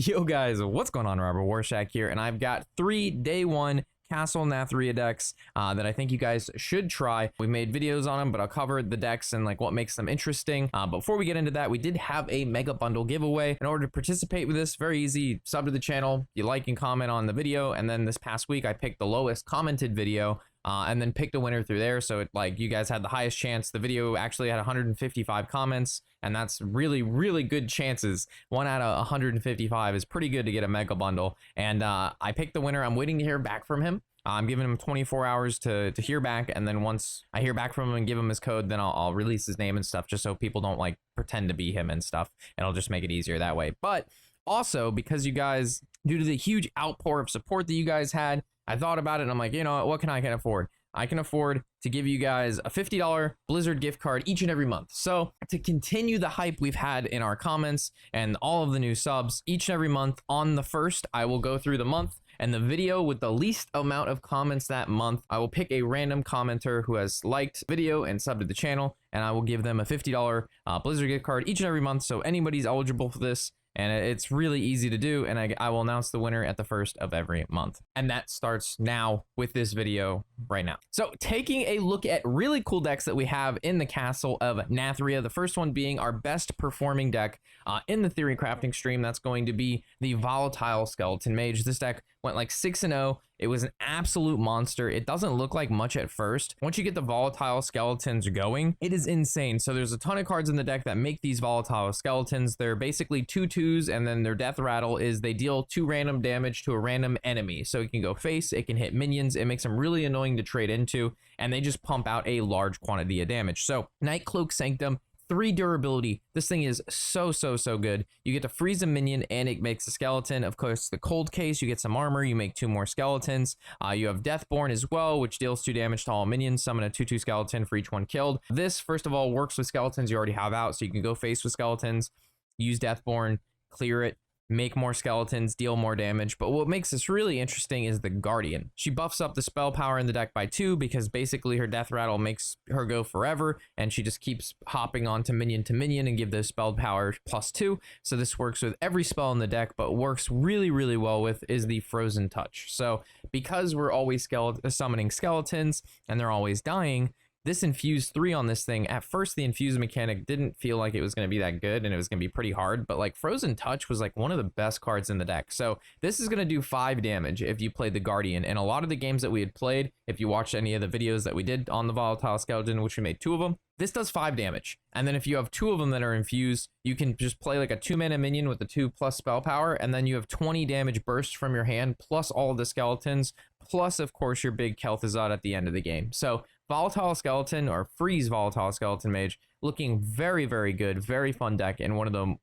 Yo guys, what's going on? Robert Warshack here, and I've got 3 day 1 Castle Nathria decks that I think you guys should try. We made videos on them, but I'll cover the decks and like what makes them interesting. Before we get into that, we did have a mega bundle giveaway. In order to participate with this, very easy, sub to the channel, you like and comment on the video, and then this past week I picked the lowest commented video and then picked a winner through there. So you guys had the highest chance. The video actually had 155 comments, and that's really good chances. 1 out of 155 is pretty good to get a mega bundle. And I picked the winner. I'm waiting to hear back from him. I'm giving him 24 hours to hear back, and then once I hear back from him and give him his code, then I'll release his name and stuff, just so people don't like pretend to be him and stuff, and I'll just make it easier that way. But also, because you guys, due to the huge outpour of support that you guys had, I thought about it and I'm like, you know what can I afford? I can afford to give you guys a $50 Blizzard gift card each and every month. So to continue the hype we've had in our comments and all of the new subs, each and every month on the 1st, I will go through the month, and the video with the least amount of comments that month, I will pick a random commenter who has liked video and subbed to the channel, and I will give them a $50 Blizzard gift card each and every month. So anybody's eligible for this. And it's really easy to do, and I will announce the winner at the 1st of every month. And that starts now with this video right now. So taking a look at really cool decks that we have in the Castle of Nathria, the first one being our best performing deck in the Theory Crafting stream, that's going to be the Volatile Skeleton Mage. This deck went like 6-0. It was an absolute monster. It doesn't look like much at first. Once you get the Volatile Skeletons going, it is insane. So there's a ton of cards in the deck that make these Volatile Skeletons. They're basically 2/2s, and then their death rattle is they deal 2 random damage to a random enemy. So it can go face, it can hit minions, it makes them really annoying to trade into, and they just pump out a large quantity of damage. So Nightcloak Sanctum, 3 durability. This thing is so good. You get to freeze a minion and it makes a skeleton. Of course, the cold case, you get some armor, you make 2 more skeletons. You have Deathborn as well, which deals 2 damage to all minions. Summon a 2/2 skeleton for each one killed. This, first of all, works with skeletons you already have out, so you can go face with skeletons, use Deathborn, clear it, make more skeletons, deal more damage. But what makes this really interesting is the Guardian. She buffs up the spell power in the deck by 2 because basically her death rattle makes her go forever, and she just keeps hopping on to minion and give those spell power +2. So this works with every spell in the deck, but works really well with is the Frozen Touch. So because we're always summoning skeletons and they're always dying, this infused 3 on this thing. At first, the infuse mechanic didn't feel like it was going to be that good, and it was going to be pretty hard, but like Frozen Touch was like one of the best cards in the deck. So this is going to do 5 damage if you play the Guardian. And a lot of the games that we had played, if you watched any of the videos that we did on the Volatile Skeleton, which we made 2 of them, this does 5 damage. And then if you have 2 of them that are infused, you can just play like a 2-mana minion with the 2+ spell power, and then you have 20 damage burst from your hand, plus all of the skeletons, plus of course your big Kel'Thuzad at the end of the game. So Volatile Skeleton, or Freeze Volatile Skeleton Mage, looking very good, very fun deck, and one of the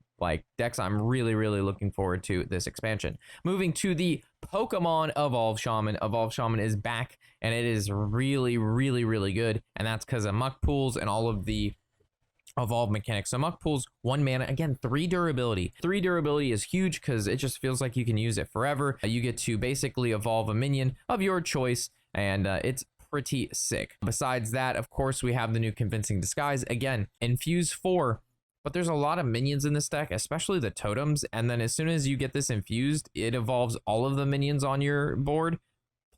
decks I'm really looking forward to this expansion. Moving to the Pokemon Evolve Shaman. Evolve Shaman is back, and it is really good, and that's because of Muck Pools and all of the evolve mechanics. So Muck Pools, 1 mana, again, 3 durability. 3 durability is huge because it just feels like you can use it forever. You get to basically evolve a minion of your choice, and it's pretty sick. Besides that, of course, we have the new Convincing Disguise. Again, infuse 4, but there's a lot of minions in this deck, especially the totems, and then as soon as you get this infused, it evolves all of the minions on your board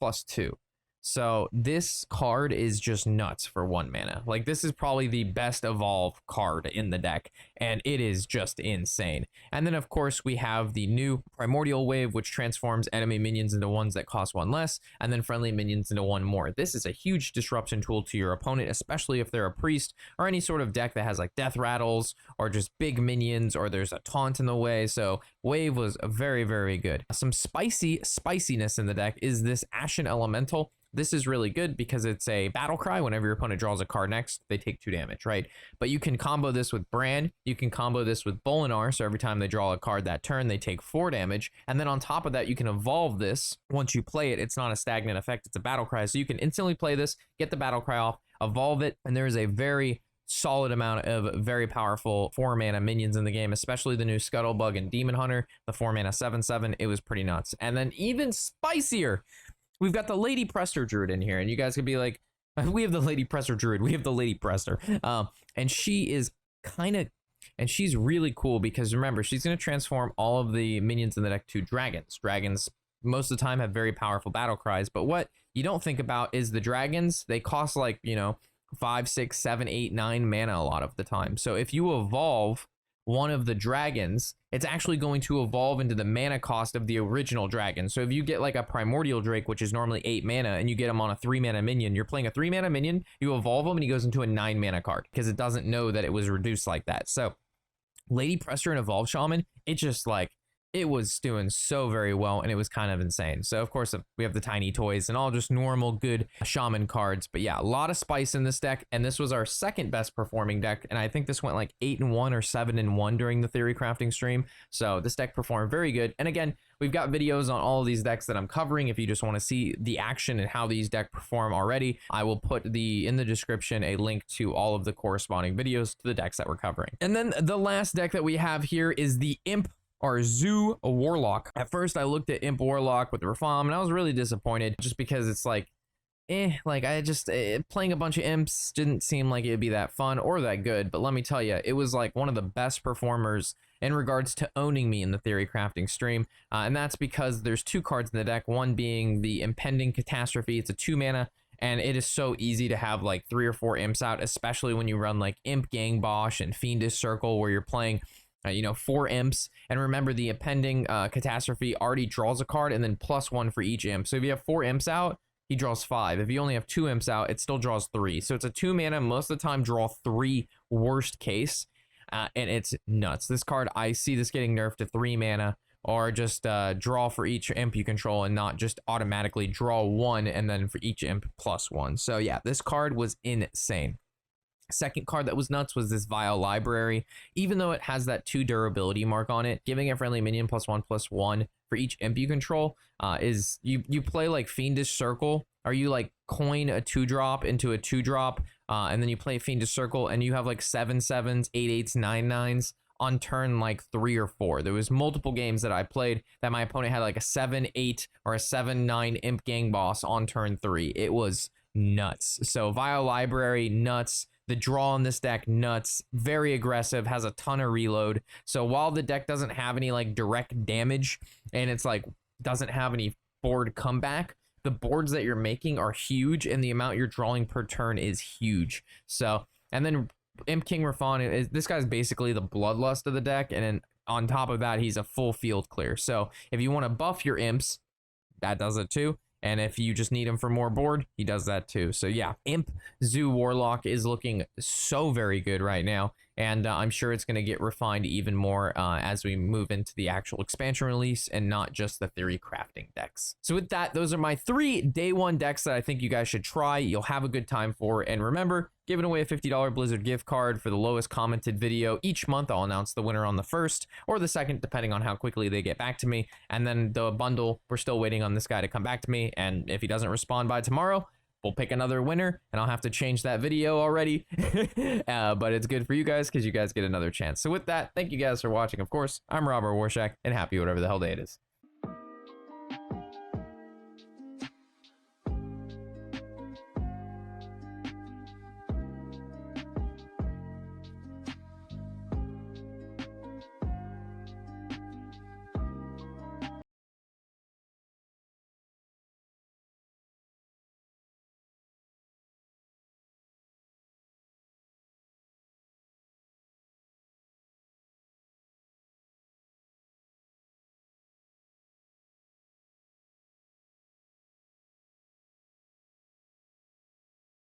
+2. So this card is just nuts for 1 mana. Like, this is probably the best evolve card in the deck, and it is just insane. And then of course we have the new Primordial Wave, which transforms enemy minions into ones that cost 1 less, and then friendly minions into 1 more. This is a huge disruption tool to your opponent, especially if they're a priest or any sort of deck that has like death rattles or just big minions, or there's a taunt in the way. So Wave was very good. Some spiciness in the deck is this Ashen Elemental. This is really good because it's a battle cry. Whenever your opponent draws a card next, they take 2 damage, right? But you can combo this with Brand. You can combo this with Bolinar, so every time they draw a card that turn, they take 4 damage. And then on top of that, you can evolve this. Once you play it, it's not a stagnant effect. It's a battle cry. So you can instantly play this, get the battle cry off, evolve it, and there is a very solid amount of very powerful 4-mana minions in the game, especially the new Scuttlebug and Demon Hunter, the 4-mana 7/7. It was pretty nuts. And then even spicier, we've got the Lady Prester Druid in here, and you guys could be like, we have the Lady Prester Druid, we have the Lady Prester. And she is kind of And she's really cool because remember, she's going to transform all of the minions in the deck to dragons. Dragons most of the time have very powerful battle cries, but what you don't think about is the dragons, they cost like, you know, 5, 6, 7, 8, 9 mana a lot of the time. So if you evolve one of the dragons, it's actually going to evolve into the mana cost of the original dragon. So if you get like a primordial drake, which is normally 8 mana, and you get him on a 3 mana minion, you're playing a 3 mana minion, you evolve him and he goes into a 9 mana card because it doesn't know that it was reduced like that. So Lady Presser and Evolved Shaman, it just like, it was doing so very well, and it was kind of insane. So of course we have the tiny toys and all just normal good shaman cards, but yeah, a lot of spice in this deck, and this was our second best performing deck, and I think this went like 8-1 or 7-1 during the theory crafting stream. So this deck performed very good, and again, we've got videos on all of these decks that I'm covering. If you just want to see the action and how these decks perform already, I will put in the description a link to all of the corresponding videos to the decks that we're covering. And then the last deck that we have here is the Imp or Zoo Warlock. At first I looked at Imp Warlock with the Reform and I was really disappointed just because it's like, like I just, playing a bunch of imps didn't seem like it'd be that fun or that good, but let me tell you, it was like one of the best performers in regards to owning me in the theory crafting stream, and that's because there's 2 cards in the deck, one being the Impending Catastrophe. It's a 2 mana, and it is so easy to have like 3 or 4 imps out, especially when you run like Imp Gang Bosh and Fiendish Circle where you're playing 4 imps. And remember, the Impending Catastrophe already draws a card and then +1 for each imp. So if you have 4 imps out, he draws 5. If you only have 2 imps out, it still draws 3. So it's a 2 mana, most of the time draw 3 worst case. And it's nuts. This card, I see this getting nerfed to 3 mana, or just draw for each imp you control and not just automatically draw 1 and then for each imp +1. So yeah, this card was insane. Second card that was nuts was this Vile Library. Even though it has that 2 durability mark on it, giving a friendly minion +1/+1 for each imp you control is you play like Fiendish Circle, or you like coin a 2-drop into a 2-drop, and then you play Fiendish Circle and you have like 7/7s, 8/8s, 9/9s on turn like 3 or 4. There was multiple games that I played that my opponent had like a 7/8 or a 7/9 imp gang boss on turn 3. It was nuts. So Vile Library, nuts. The draw on this deck, nuts. Very aggressive, has a ton of reload. So while the deck doesn't have any like direct damage and it's like doesn't have any board comeback, the boards that you're making are huge and the amount you're drawing per turn is huge. So, and then Imp King Rafan, this guy's basically the bloodlust of the deck, and then on top of that, he's a full field clear. So if you want to buff your imps, that does it too. And if you just need him for more board, he does that too. So yeah, Imp Zoo Warlock is looking so very good right now. And I'm sure it's going to get refined even more as we move into the actual expansion release and not just the theory crafting decks. So with that, those are my 3 day 1 decks that I think you guys should try. You'll have a good time for. And remember, giving away a $50 Blizzard gift card for the lowest commented video each month. I'll announce the winner on the 1st or the 2nd, depending on how quickly they get back to me. And then the bundle, we're still waiting on this guy to come back to me. And if he doesn't respond by tomorrow, we'll pick another winner, and I'll have to change that video already. But it's good for you guys because you guys get another chance. So with that, thank you guys for watching. Of course, I'm Robert Warshack, and happy whatever the hell day it is.